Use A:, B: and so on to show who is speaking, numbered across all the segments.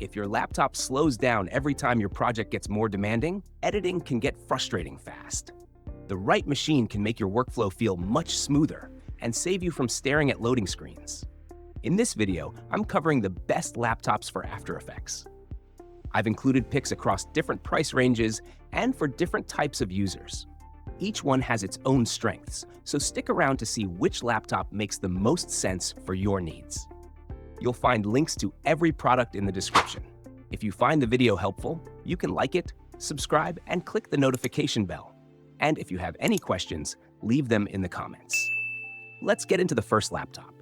A: If your laptop slows down every time your project gets more demanding, editing can get frustrating fast. The right machine can make your workflow feel much smoother and save you from staring at loading screens. In this video, I'm covering the best laptops for After Effects. I've included picks across different price ranges and for different types of users. Each one has its own strengths, so stick around to see which laptop makes the most sense for your needs. You'll find links to every product in the description. If you find the video helpful, you can like it, subscribe, and click the notification bell. And if you have any questions, leave them in the comments. Let's get into the first laptop.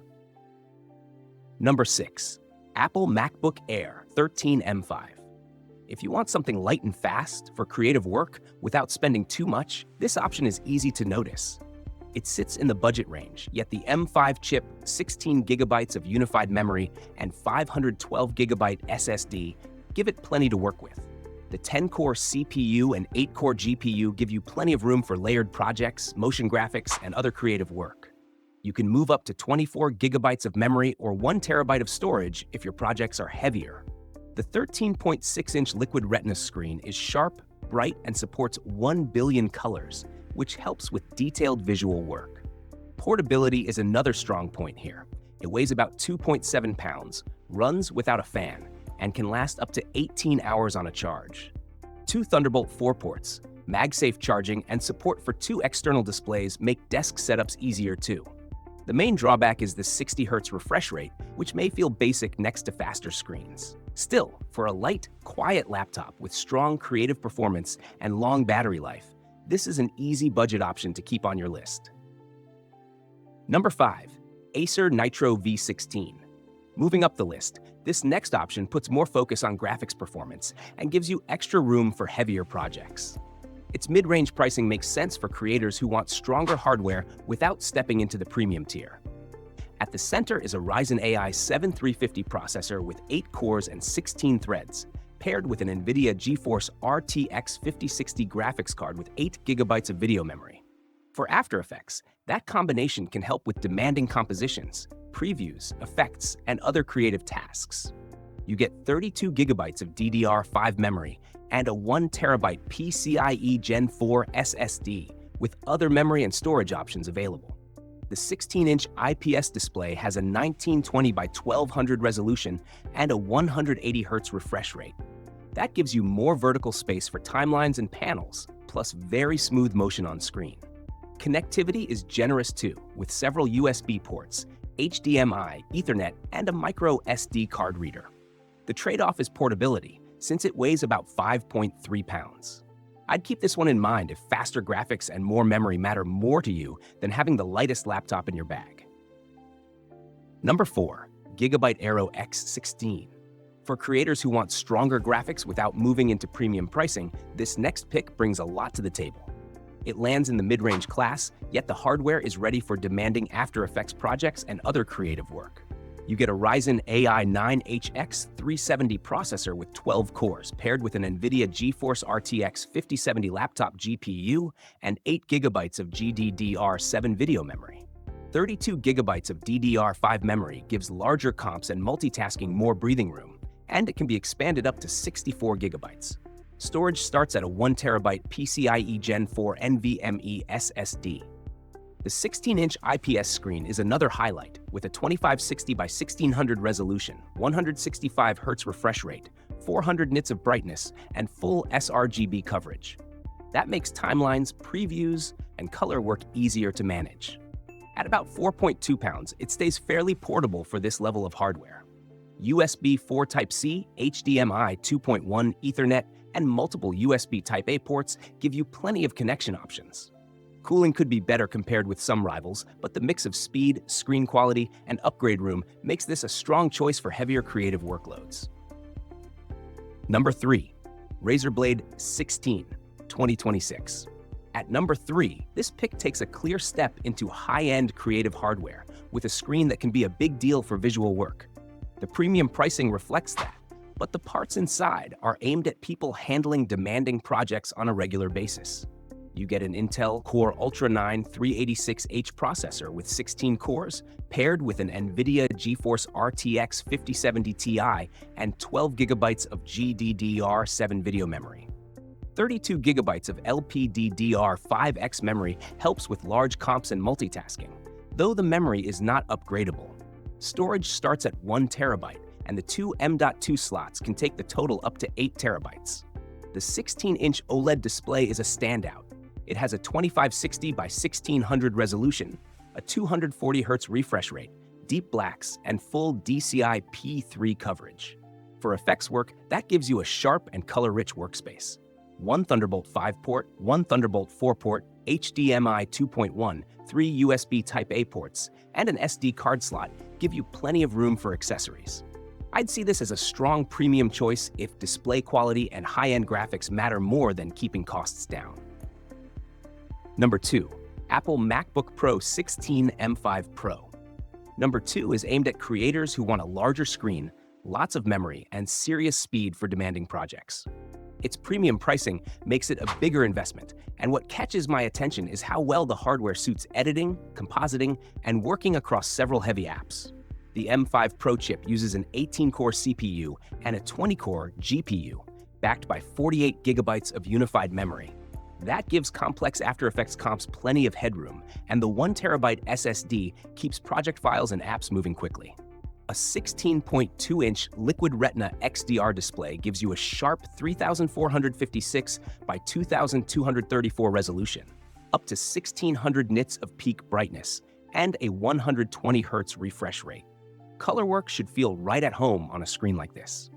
A: Number 6. Apple MacBook Air 13M5. If you want something light and fast for creative work without spending too much, this option is easy to notice. It sits in the budget range, yet the M5 chip, 16 gigabytes of unified memory, and 512GB SSD give it plenty to work with. The 10-core CPU and 8-core GPU give you plenty of room for layered projects, motion graphics, and other creative work. You can move up to 24 gigabytes of memory or 1 terabyte of storage if your projects are heavier. The 13.6-inch Liquid Retina screen is sharp, bright, and supports 1 billion colors, which helps with detailed visual work. Portability is another strong point here. It weighs about 2.7 pounds, runs without a fan, and can last up to 18 hours on a charge. 2 Thunderbolt 4 ports, MagSafe charging, and support for 2 external displays make desk setups easier too. The main drawback is the 60 Hz refresh rate, which may feel basic next to faster screens. Still, for a light, quiet laptop with strong creative performance and long battery life, this is an easy budget option to keep on your list. Number 5. Acer Nitro V16. Moving up the list, this next option puts more focus on graphics performance and gives you extra room for heavier projects. Its mid-range pricing makes sense for creators who want stronger hardware without stepping into the premium tier. At the center is a Ryzen AI 7 350 processor with 8 cores and 16 threads, paired with an NVIDIA GeForce RTX 5060 graphics card with 8 gigabytes of video memory. For After Effects, that combination can help with demanding compositions, previews, effects, and other creative tasks. You get 32 gigabytes of DDR5 memory and a 1 terabyte PCIe Gen 4 SSD with other memory and storage options available. The 16-inch IPS display has a 1920 by 1200 resolution and a 180 Hz refresh rate. That gives you more vertical space for timelines and panels, plus very smooth motion on screen. Connectivity is generous too, with several USB ports, HDMI, Ethernet, and a micro SD card reader. The trade-off is portability, since it weighs about 5.3 pounds. I'd keep this one in mind if faster graphics and more memory matter more to you than having the lightest laptop in your bag. Number 4. Gigabyte Aero X16. For creators who want stronger graphics without moving into premium pricing, this next pick brings a lot to the table. It lands in the mid-range class, yet the hardware is ready for demanding After Effects projects and other creative work. You get a Ryzen AI 9HX 370 processor with 12 cores, paired with an NVIDIA GeForce RTX 5070 laptop GPU and 8 gigabytes of GDDR7 video memory. 32 gigabytes of DDR5 memory gives larger comps and multitasking more breathing room, and it can be expanded up to 64 gigabytes. Storage starts at a 1 terabyte PCIe Gen 4 NVMe SSD. The 16-inch IPS screen is another highlight, with a 2560 by 1600 resolution, 165 Hz refresh rate, 400 nits of brightness, and full sRGB coverage. That makes timelines, previews, and color work easier to manage. At about 4.2 pounds, it stays fairly portable for this level of hardware. USB 4 Type-C, HDMI 2.1 Ethernet, and multiple USB Type-A ports give you plenty of connection options. Cooling could be better compared with some rivals, but the mix of speed, screen quality, and upgrade room makes this a strong choice for heavier creative workloads. Number 3. Razer Blade 16, 2026. At number 3, this pick takes a clear step into high-end creative hardware, with a screen that can be a big deal for visual work. The premium pricing reflects that, but the parts inside are aimed at people handling demanding projects on a regular basis. You get an Intel Core Ultra 9 386H processor with 16 cores, paired with an NVIDIA GeForce RTX 5070 Ti and 12 gigabytes of GDDR7 video memory. 32 gigabytes of LPDDR5X memory helps with large comps and multitasking, though the memory is not upgradable. Storage starts at 1 terabyte, and the two M.2 slots can take the total up to 8 terabytes. The 16-inch OLED display is a standout. It has a 2560 by 1600 resolution, a 240 Hz refresh rate, deep blacks, and full DCI P3 coverage. For effects work, that gives you a sharp and color-rich workspace. One Thunderbolt 5 port, one Thunderbolt 4 port, HDMI 2.1, 3 USB Type-A ports, and an SD card slot give you plenty of room for accessories. I'd see this as a strong premium choice if display quality and high-end graphics matter more than keeping costs down. Number 2. Apple MacBook Pro 16 M5 Pro. Number 2 is aimed at creators who want a larger screen, lots of memory, and serious speed for demanding projects. Its premium pricing makes it a bigger investment, and what catches my attention is how well the hardware suits editing, compositing, and working across several heavy apps. The M5 Pro chip uses an 18-core CPU and a 20-core GPU, backed by 48 gigabytes of unified memory. That gives complex After Effects comps plenty of headroom, and the 1 terabyte SSD keeps project files and apps moving quickly. A 16.2-inch Liquid Retina XDR display gives you a sharp 3456 by 2234 resolution, up to 1600 nits of peak brightness, and a 120 Hz refresh rate. Color work should feel right at home on a screen like this.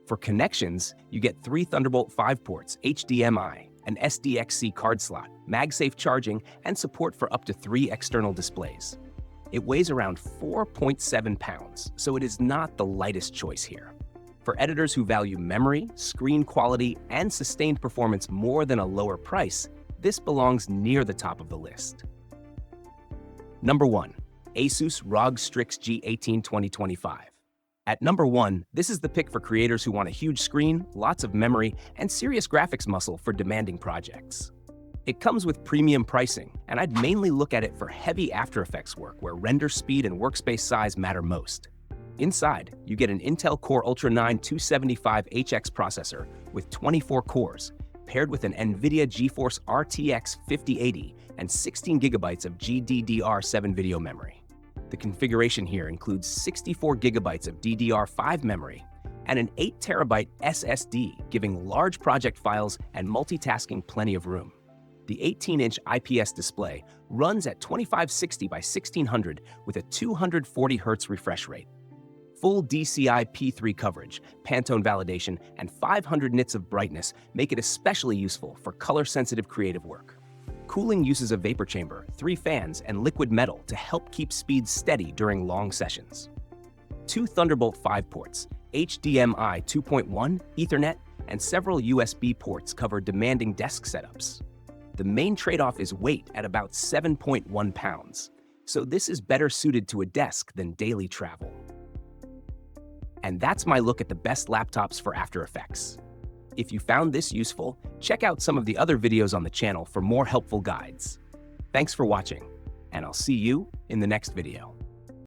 A: For connections, you get 3 Thunderbolt 5 ports, HDMI, an SDXC card slot, MagSafe charging, and support for up to 3 external displays. It weighs around 4.7 pounds, so it is not the lightest choice here. For editors who value memory, screen quality, and sustained performance more than a lower price, this belongs near the top of the list. Number 1. Asus ROG Strix G18 2025. At number 1, this is the pick for creators who want a huge screen, lots of memory, and serious graphics muscle for demanding projects. It comes with premium pricing, and I'd mainly look at it for heavy After Effects work where render speed and workspace size matter most. Inside, you get an Intel Core Ultra 9 275HX processor with 24 cores, paired with an NVIDIA GeForce RTX 5080 and 16 gigabytes of GDDR7 video memory. The configuration here includes 64 gigabytes of DDR5 memory and an 8 terabyte SSD, giving large project files and multitasking plenty of room. The 18-inch IPS display runs at 2560 by 1600 with a 240 Hz refresh rate. Full DCI P3 coverage, Pantone validation, and 500 nits of brightness make it especially useful for color-sensitive creative work. Cooling uses a vapor chamber, 3 fans, and liquid metal to help keep speed steady during long sessions. 2 Thunderbolt 5 ports, HDMI 2.1, Ethernet, and several USB ports cover demanding desk setups. The main trade-off is weight at about 7.1 pounds, so this is better suited to a desk than daily travel. And that's my look at the best laptops for After Effects. If you found this useful, check out some of the other videos on the channel for more helpful guides. Thanks for watching, and I'll see you in the next video.